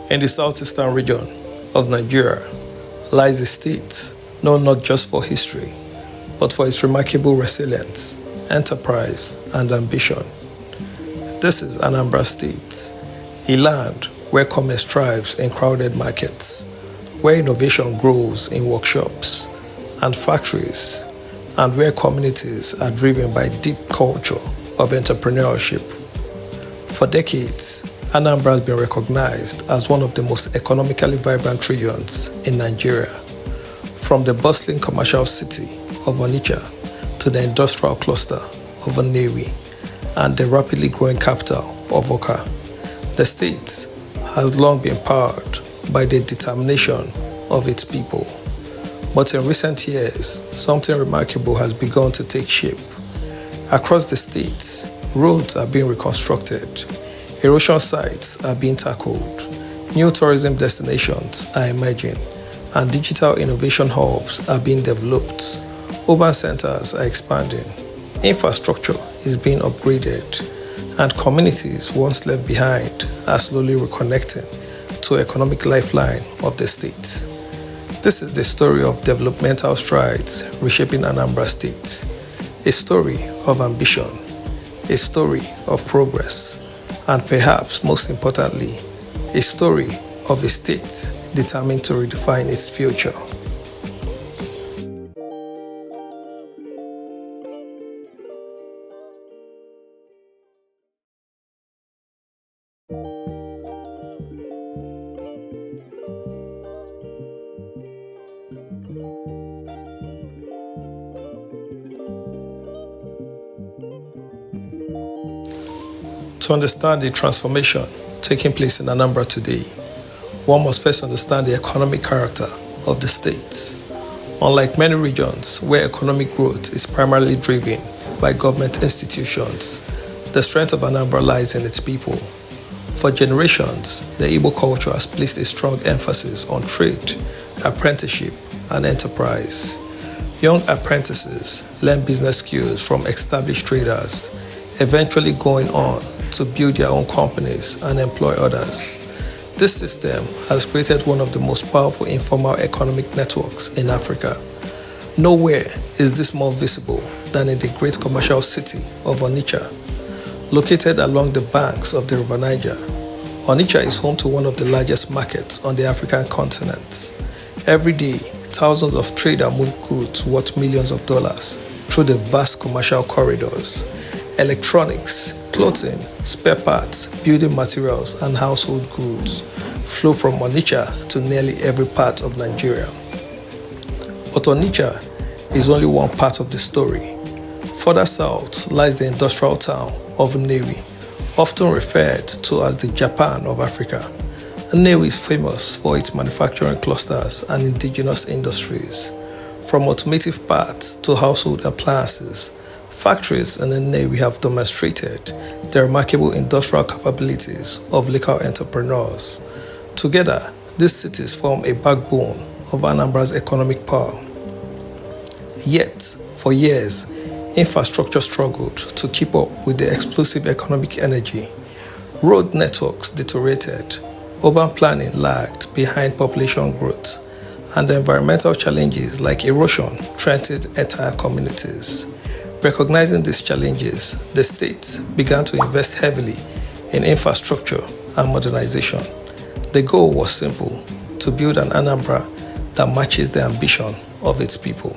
In the southeastern region of Nigeria lies a state known not just for history, but for its remarkable resilience, enterprise, and ambition. This is Anambra State, a land where commerce thrives in crowded markets, where innovation grows in workshops and factories, and where communities are driven by deep culture of entrepreneurship. For decades, Anambra has been recognized as one of the most economically vibrant regions in Nigeria. From the bustling commercial city of Onitsha to the industrial cluster of Nnewi and the rapidly growing capital of Awka, the state has long been powered by the determination of its people. But in recent years, something remarkable has begun to take shape. Across the state, roads are being reconstructed, erosion sites are being tackled, new tourism destinations are emerging, and digital innovation hubs are being developed. Urban centers are expanding, infrastructure is being upgraded, and communities once left behind are slowly reconnecting to economic lifeline of the state. This is the story of developmental strides reshaping Anambra State, a story of ambition, a story of progress, and perhaps most importantly, a story of a state determined to redefine its future. To understand the transformation taking place in Anambra today, one must first understand the economic character of the state. Unlike many regions where economic growth is primarily driven by government institutions, the strength of Anambra lies in its people. For generations, the Igbo culture has placed a strong emphasis on trade, apprenticeship, and enterprise. Young apprentices learn business skills from established traders, eventually going on to build their own companies and employ others. This system has created one of the most powerful informal economic networks in Africa. Nowhere is this more visible than in the great commercial city of Onitsha. Located along the banks of the River Niger, Onitsha is home to one of the largest markets on the African continent. Every day, thousands of traders move goods worth millions of dollars through the vast commercial corridors. Electronics, clothing, spare parts, building materials, and household goods flow from Onitsha to nearly every part of Nigeria. But Onitsha is only one part of the story. Further south lies the industrial town of Nnewi, often referred to as the Japan of Africa. Nnewi is famous for its manufacturing clusters and indigenous industries. From automotive parts to household appliances, factories in Nnewi have demonstrated the remarkable industrial capabilities of local entrepreneurs. Together, these cities form a backbone of Anambra's economic power. Yet, for years, infrastructure struggled to keep up with the explosive economic energy. Road networks deteriorated, urban planning lagged behind population growth, and environmental challenges like erosion threatened entire communities. Recognizing these challenges, the state began to invest heavily in infrastructure and modernization. The goal was simple: to build an Anambra that matches the ambition of its people.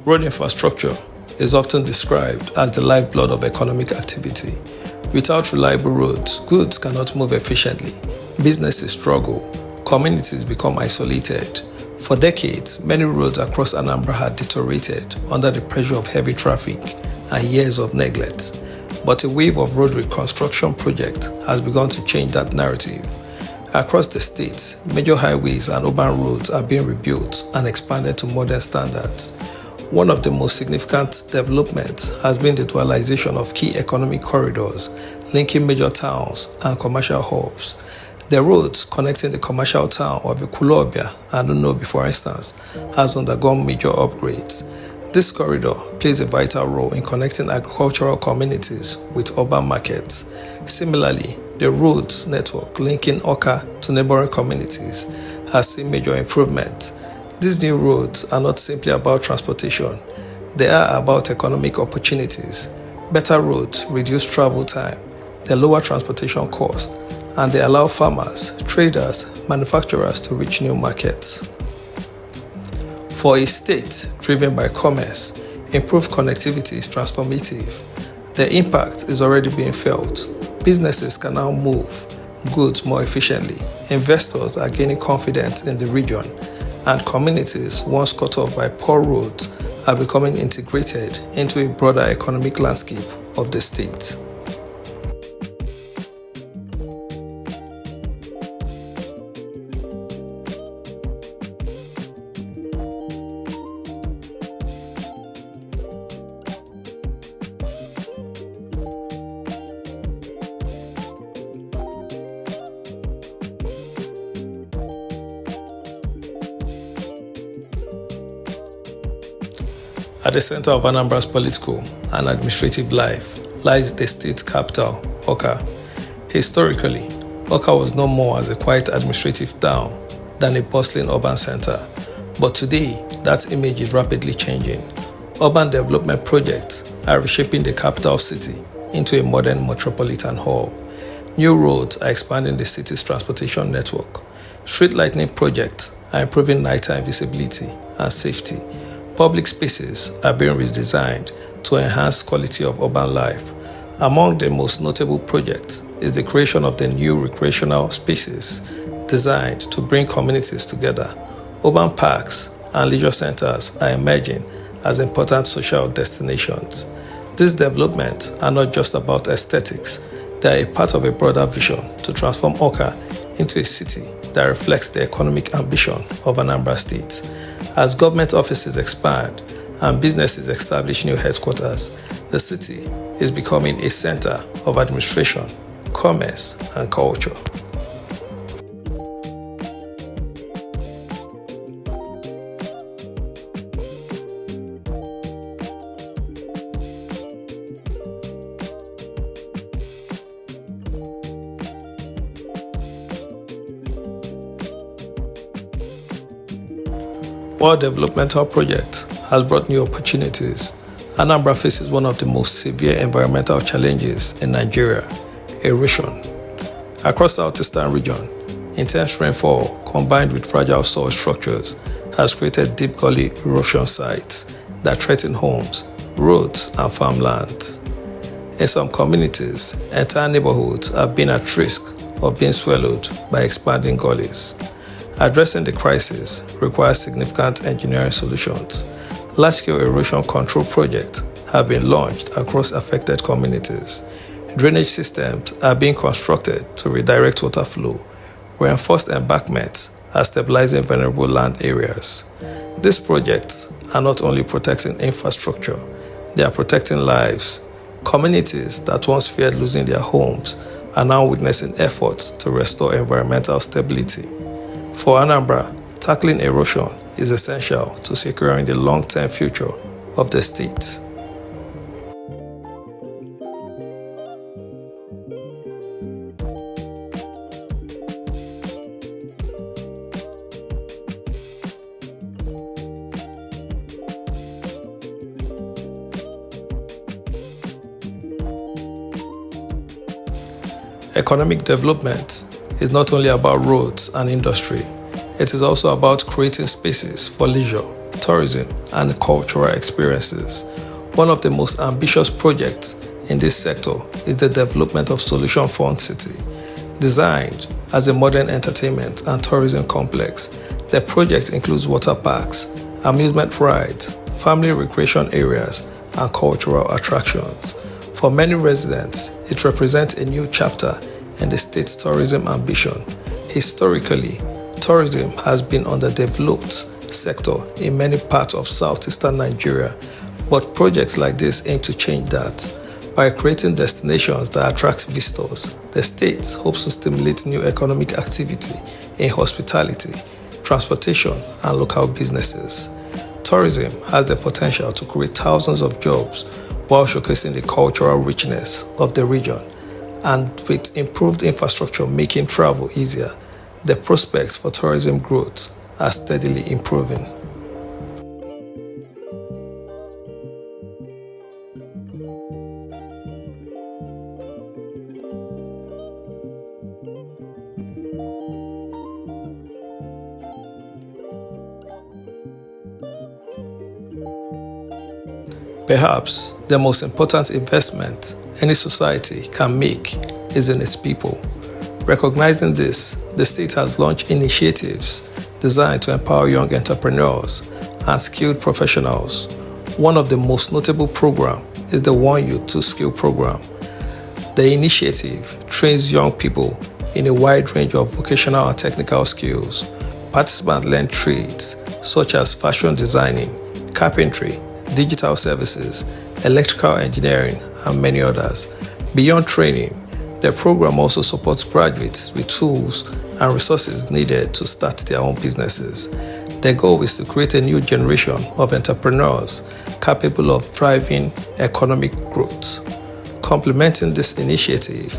Road infrastructure is often described as the lifeblood of economic activity. Without reliable roads, goods cannot move efficiently, businesses struggle, communities become isolated. For decades, many roads across Anambra had deteriorated under the pressure of heavy traffic and years of neglect. But a wave of road reconstruction projects has begun to change that narrative. Across the state, major highways and urban roads are being rebuilt and expanded to modern standards. One of the most significant developments has been the dualization of key economic corridors linking major towns and commercial hubs. The roads connecting the commercial town of Ekwulobia and Nnewi, for instance, has undergone major upgrades. This corridor plays a vital role in connecting agricultural communities with urban markets. Similarly, the roads network linking Awka to neighboring communities has seen major improvement. These new roads are not simply about transportation, they are about economic opportunities. Better roads reduce travel time, they lower transportation costs, and they allow farmers, traders, manufacturers to reach new markets. For a state driven by commerce, improved connectivity is transformative. The impact is already being felt. Businesses can now move goods more efficiently. Investors are gaining confidence in the region, and communities once cut off by poor roads are becoming integrated into a broader economic landscape of the state. At the center of Anambra's political and administrative life lies the state capital, Awka. Historically, Awka was no more as a quiet administrative town than a bustling urban center, but today that image is rapidly changing. Urban development projects are reshaping the capital city into a modern metropolitan hub. New roads are expanding the city's transportation network. Street lighting projects are improving nighttime visibility and safety. Public spaces are being redesigned to enhance quality of urban life. Among the most notable projects is the creation of the new recreational spaces designed to bring communities together. Urban parks and leisure centers are emerging as important social destinations. These developments are not just about aesthetics, they are a part of a broader vision to transform Awka into a city that reflects the economic ambition of Anambra State. As government offices expand and businesses establish new headquarters, the city is becoming a center of administration, commerce, and culture. While developmental project has brought new opportunities, Anambra faces one of the most severe environmental challenges in Nigeria, erosion. Across the southeastern region, intense rainfall combined with fragile soil structures has created deep gully erosion sites that threaten homes, roads, and farmlands. In some communities, entire neighborhoods have been at risk of being swallowed by expanding gullies. Addressing the crisis requires significant engineering solutions. Large-scale erosion control projects have been launched across affected communities. Drainage systems are being constructed to redirect water flow. Reinforced embankments are stabilizing vulnerable land areas. These projects are not only protecting infrastructure, they are protecting lives. Communities that once feared losing their homes are now witnessing efforts to restore environmental stability. For Anambra, tackling erosion is essential to securing the long-term future of the state. Economic development is not only about roads and industry, it is also about creating spaces for leisure, tourism, and cultural experiences. One of the most ambitious projects in this sector is the development of Solution Fund City. Designed as a modern entertainment and tourism complex, the project includes water parks, amusement rides, family recreation areas, and cultural attractions. For many residents, it represents a new chapter in the state's tourism ambition. Historically, tourism has been underdeveloped sector in many parts of southeastern Nigeria, but projects like this aim to change that. By creating destinations that attract visitors, the state hopes to stimulate new economic activity in hospitality, transportation, and local businesses. Tourism has the potential to create thousands of jobs while showcasing the cultural richness of the region. And with improved infrastructure making travel easier, the prospects for tourism growth are steadily improving. Perhaps the most important investment any society can make is in its people. Recognizing this, the state has launched initiatives designed to empower young entrepreneurs and skilled professionals. One of the most notable programs is the One Youth, Two Skill program. The initiative trains young people in a wide range of vocational and technical skills. Participants learn trades such as fashion designing, carpentry, digital services, electrical engineering, and many others. Beyond training, the program also supports graduates with tools and resources needed to start their own businesses. The goal is to create a new generation of entrepreneurs capable of driving economic growth. Complementing this initiative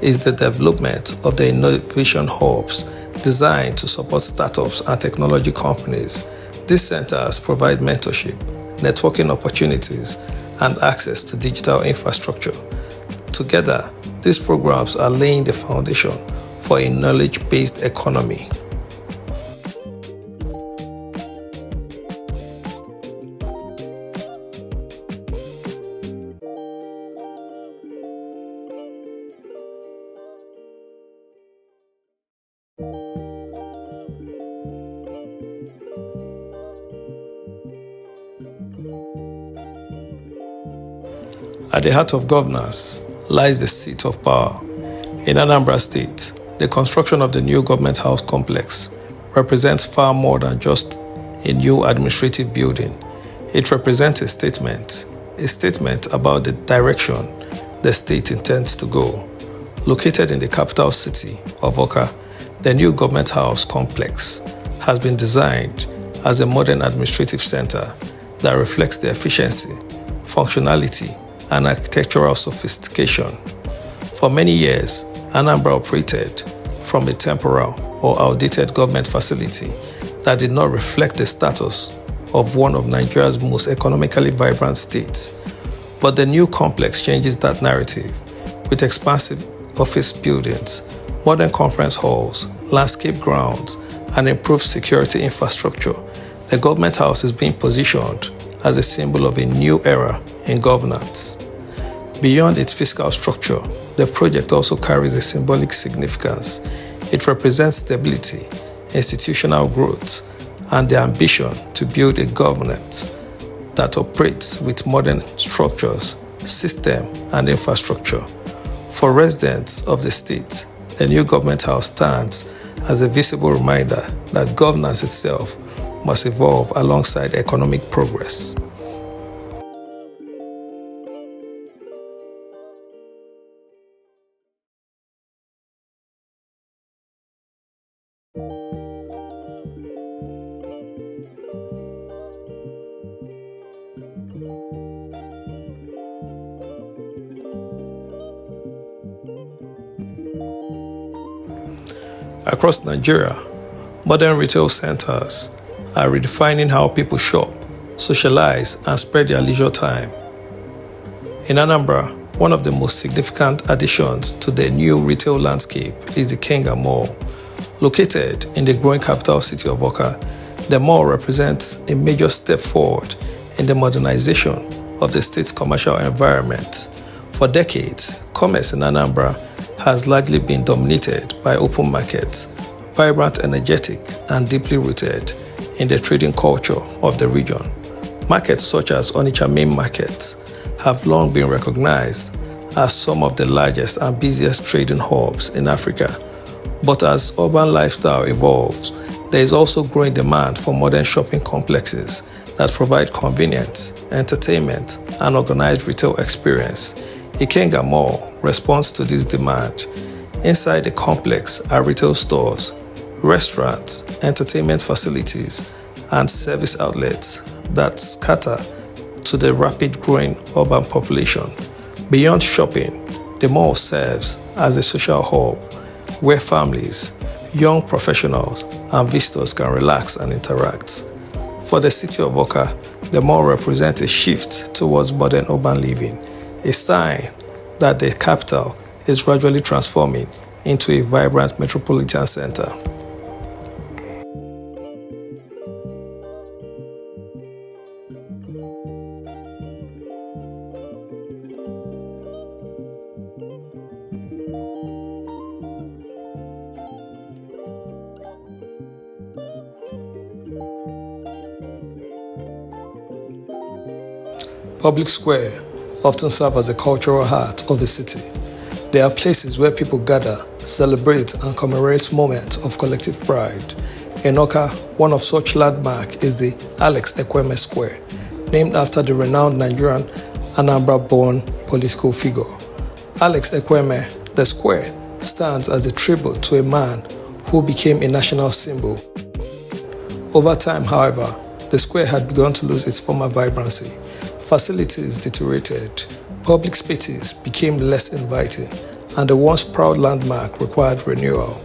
is the development of the innovation hubs designed to support startups and technology companies. These centers provide mentorship, networking opportunities, and access to digital infrastructure. Together, these programs are laying the foundation for a knowledge-based economy. At the heart of governance lies the seat of power. In Anambra State, the construction of the new government house complex represents far more than just a new administrative building. It represents a statement about the direction the state intends to go. Located in the capital city of Awka, the new government house complex has been designed as a modern administrative center that reflects the efficiency, functionality, and architectural sophistication. For many years, Anambra operated from a temporal or outdated government facility that did not reflect the status of one of Nigeria's most economically vibrant states. But the new complex changes that narrative with expansive office buildings, modern conference halls, landscape grounds, and improved security infrastructure. The government house is being positioned as a symbol of a new era in governance. Beyond its physical structure, the project also carries a symbolic significance. It represents stability, institutional growth, and the ambition to build a governance that operates with modern structures, system, and infrastructure. For residents of the state, the new government house stands as a visible reminder that governance itself must evolve alongside economic progress. Across Nigeria, modern retail centers are redefining how people shop, socialize, and spread their leisure time. In Anambra, one of the most significant additions to the new retail landscape is the Ikenga Mall. Located in the growing capital city of Awka, the mall represents a major step forward in the modernization of the state's commercial environment. For decades, commerce in Anambra has largely been dominated by open markets, vibrant, energetic, and deeply rooted in the trading culture of the region. Markets such as Onitsha main markets have long been recognized as some of the largest and busiest trading hubs in Africa. But as urban lifestyle evolves, There is also growing demand for modern shopping complexes that provide convenience, entertainment, and organized retail experience. Ikenga Mall responds to this demand. Inside the complex are retail stores, restaurants, entertainment facilities, and service outlets that scatter to the rapid growing urban population. Beyond shopping, the mall serves as a social hub where families, young professionals, and visitors can relax and interact. For the city of Awka, the mall represents a shift towards modern urban living, a sign that the capital is gradually transforming into a vibrant metropolitan center. Public square often serve as a cultural heart of a city. They are places where people gather, celebrate, and commemorate moments of collective pride. In Awka, one of such landmarks is the Alex Ekweme Square, named after the renowned Nigerian Anambra-born political figure. Alex Ekweme, the square, stands as a tribute to a man who became a national symbol. Over time, however, the square had begun to lose its former vibrancy. Facilities deteriorated, public spaces became less inviting, and the once proud landmark required renewal.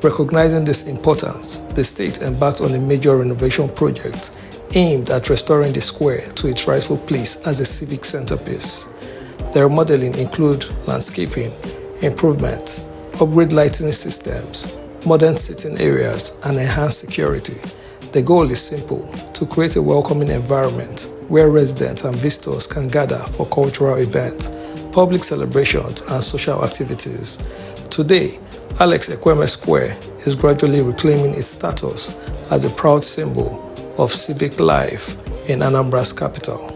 Recognizing this importance, the state embarked on a major renovation project aimed at restoring the square to its rightful place as a civic centerpiece. The remodeling include landscaping, improvements, upgrade lighting systems, modern sitting areas, and enhanced security. The goal is simple: to create a welcoming environment where residents and visitors can gather for cultural events, public celebrations, and social activities. Today, Alex Ekweme Square is gradually reclaiming its status as a proud symbol of civic life in Anambra's capital.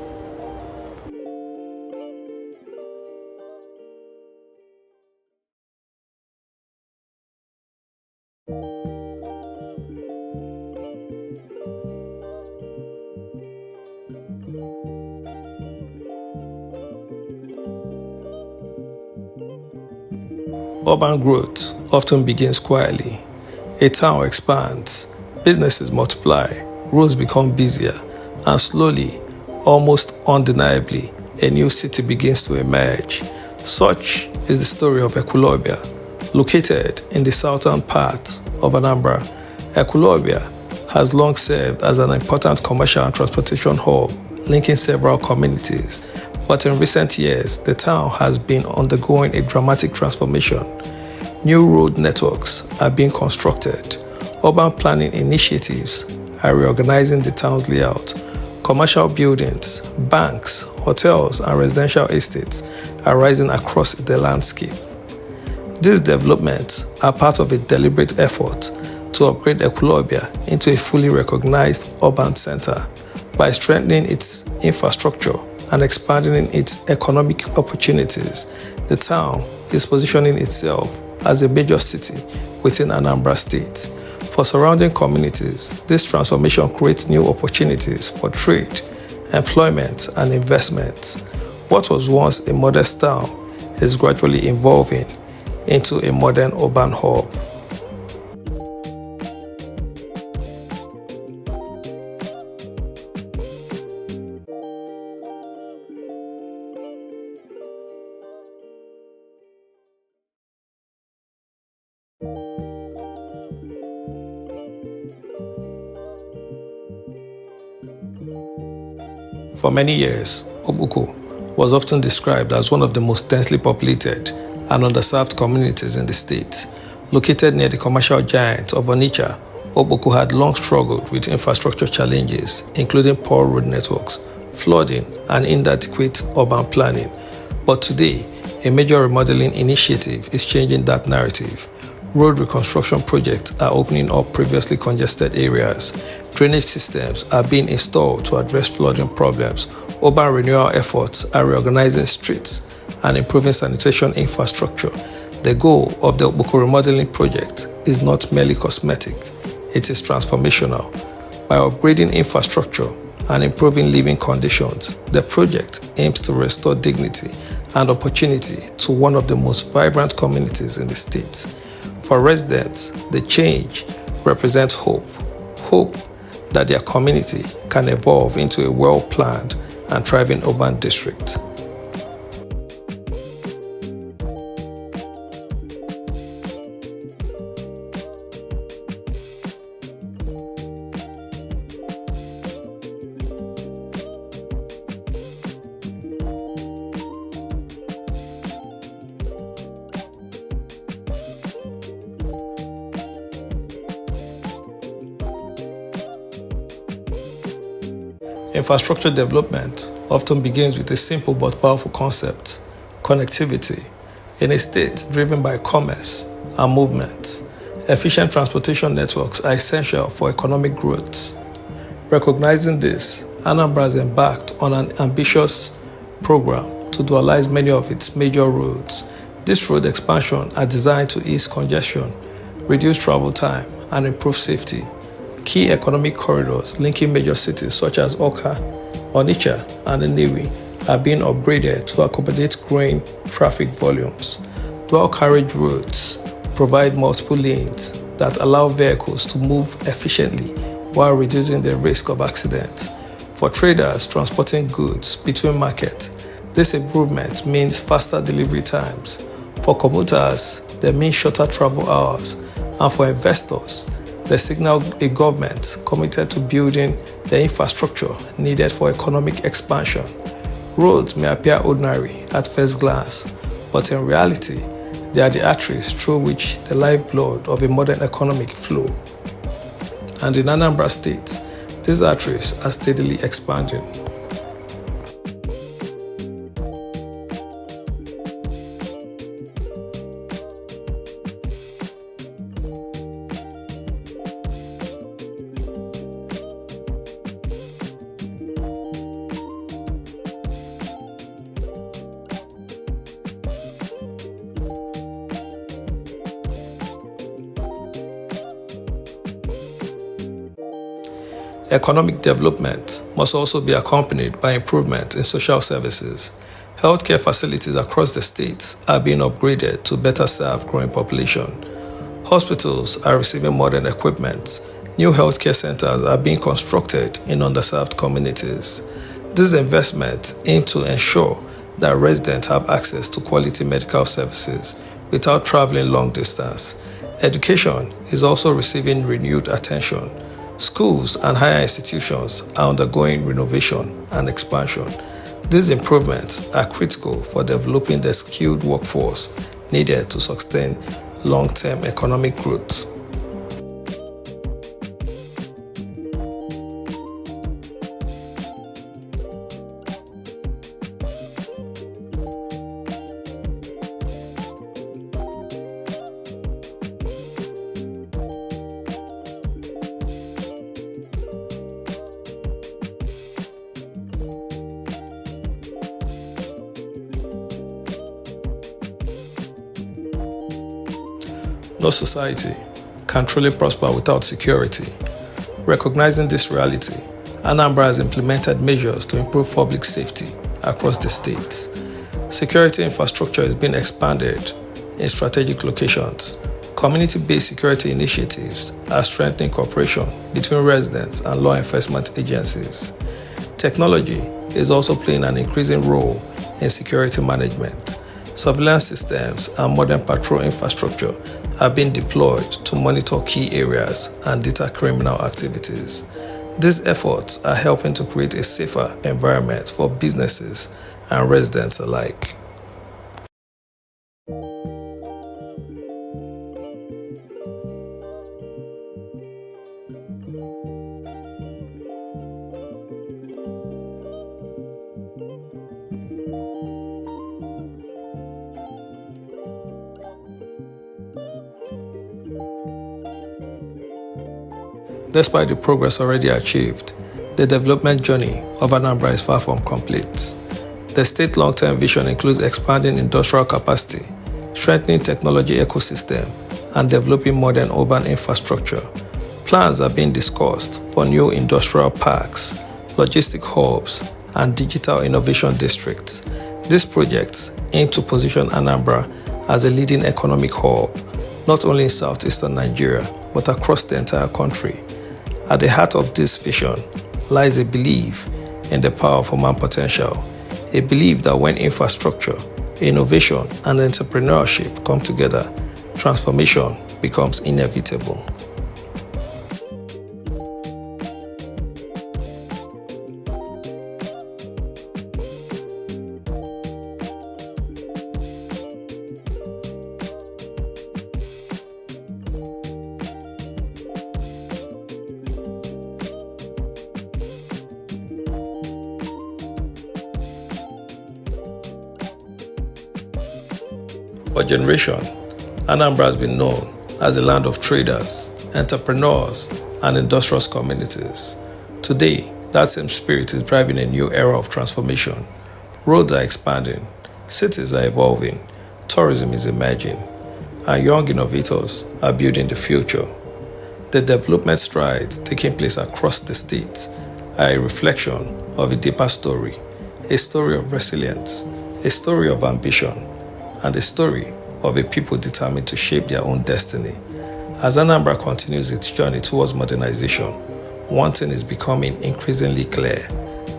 Urban growth often begins quietly. A town expands, businesses multiply, roads become busier, and slowly, almost undeniably, a new city begins to emerge. Such is the story of Ekwulobia. Located in the southern part of Anambra, Ekwulobia has long served as an important commercial and transportation hub, linking several communities. But in recent years, the town has been undergoing a dramatic transformation. New road networks are being constructed. Urban planning initiatives are reorganizing the town's layout. Commercial buildings, banks, hotels, and residential estates are rising across the landscape. These developments are part of a deliberate effort to upgrade Ekwulobia into a fully recognized urban center. By strengthening its infrastructure and expanding its economic opportunities, the town is positioning itself as a major city within Anambra State. For surrounding communities, this transformation creates new opportunities for trade, employment, and investment. What was once a modest town is gradually evolving into a modern urban hub. For many years, Okpoko was often described as one of the most densely populated and underserved communities in the state. Located near the commercial giant of Onitsha, Okpoko had long struggled with infrastructure challenges, including poor road networks, flooding, and inadequate urban planning. But today, a major remodeling initiative is changing that narrative. Road reconstruction projects are opening up previously congested areas. Drainage systems are being installed to address flooding problems. Urban renewal efforts are reorganizing streets and improving sanitation infrastructure. The goal of the Okpoko remodeling project is not merely cosmetic. It is transformational. By upgrading infrastructure and improving living conditions, the project aims to restore dignity and opportunity to one of the most vibrant communities in the state. For residents, the change represents hope. Hope that their community can evolve into a well-planned and thriving urban district. Infrastructure development often begins with a simple but powerful concept: connectivity. In a state driven by commerce and movement, efficient transportation networks are essential for economic growth. Recognizing this, Anambra has embarked on an ambitious program to dualize many of its major roads. This road expansion are designed to ease congestion, reduce travel time, and improve safety. Key economic corridors linking major cities such as Awka, Onitsha, and Nnewi are being upgraded to accommodate growing traffic volumes. Dual carriage roads provide multiple lanes that allow vehicles to move efficiently while reducing the risk of accidents. For traders transporting goods between markets, this improvement means faster delivery times. For commuters, they mean shorter travel hours. And for investors, they signal a government committed to building the infrastructure needed for economic expansion. Roads may appear ordinary at first glance, but in reality, they are the arteries through which the lifeblood of a modern economic flow. And in Anambra State, these arteries are steadily expanding. Economic development must also be accompanied by improvement in social services. Healthcare facilities across the states are being upgraded to better serve growing population. Hospitals are receiving modern equipment. New healthcare centers are being constructed in underserved communities. These investments aim to ensure that residents have access to quality medical services without traveling long distance. Education is also receiving renewed attention. Schools and higher institutions are undergoing renovation and expansion. These improvements are critical for developing the skilled workforce needed to sustain long-term economic growth. No society can truly prosper without security. Recognizing this reality, Anambra has implemented measures to improve public safety across the state. Security infrastructure is being expanded in strategic locations. Community-based security initiatives are strengthening cooperation between residents and law enforcement agencies. Technology is also playing an increasing role in security management. Surveillance systems and modern patrol infrastructure are being deployed to monitor key areas and deter criminal activities. These efforts are helping to create a safer environment for businesses and residents alike. Despite the progress already achieved, the development journey of Anambra is far from complete. The state long-term vision includes expanding industrial capacity, strengthening technology ecosystem, and developing modern urban infrastructure. Plans are being discussed for new industrial parks, logistic hubs, and digital innovation districts. These projects aim to position Anambra as a leading economic hub, not only in southeastern Nigeria, but across the entire country. At the heart of this vision lies a belief in the power of human potential, a belief that when infrastructure, innovation, and entrepreneurship come together, transformation becomes inevitable. For generations, Anambra has been known as a land of traders, entrepreneurs, and industrious communities. Today, that same spirit is driving a new era of transformation. Roads are expanding, cities are evolving, tourism is emerging, and young innovators are building the future. The development strides taking place across the state are a reflection of a deeper story, a story of resilience, a story of ambition, and the story of a people determined to shape their own destiny. As Anambra continues its journey towards modernization, one thing is becoming increasingly clear.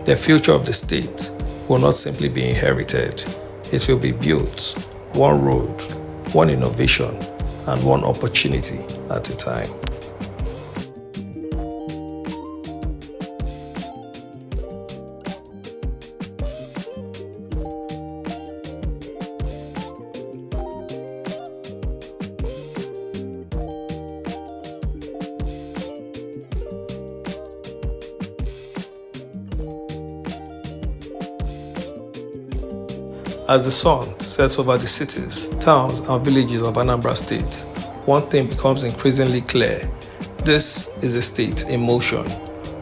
The future of the state will not simply be inherited, it will be built, one road, one innovation, and one opportunity at a time. As the sun sets over the cities, towns, and villages of Anambra State, one thing becomes increasingly clear. This is a state in motion.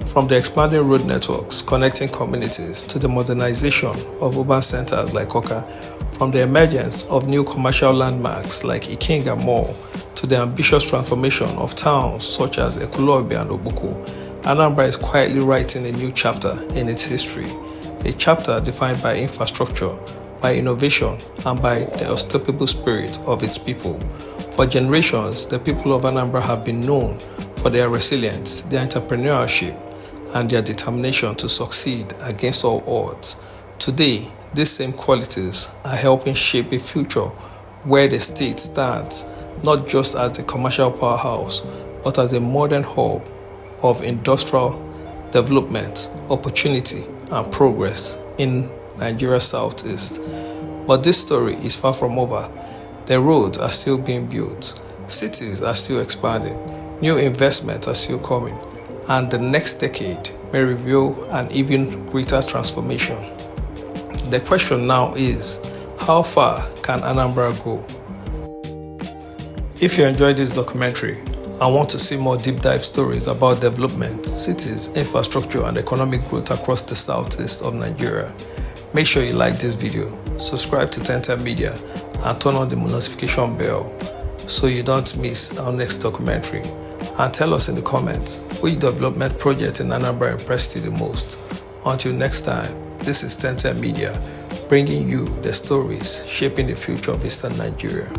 From the expanding road networks connecting communities to the modernization of urban centers like Awka, from the emergence of new commercial landmarks like Ikenga Mall to the ambitious transformation of towns such as Ekwulobia and Okpoko, Anambra is quietly writing a new chapter in its history, a chapter defined by infrastructure, by innovation, and by the unstoppable spirit of its people. For generations, the people of Anambra have been known for their resilience, their entrepreneurship, and their determination to succeed against all odds. Today, these same qualities are helping shape a future where the state stands not just as a commercial powerhouse, but as a modern hub of industrial development, opportunity, and progress in Nigeria's southeast. But this story is far from over. The roads are still being built, cities are still expanding, new investments are still coming, and the next decade may reveal an even greater transformation. The question now is, how far can Anambra go? If you enjoyed this documentary and want to see more deep dive stories about development, cities, infrastructure, and economic growth across the southeast of Nigeria, make sure you like this video, subscribe to 10 Media, and turn on the notification bell so you don't miss our next documentary. And tell us in the comments which development project in Anambra impressed you the most. Until next time, this is 10 Media, bringing you the stories shaping the future of Eastern Nigeria.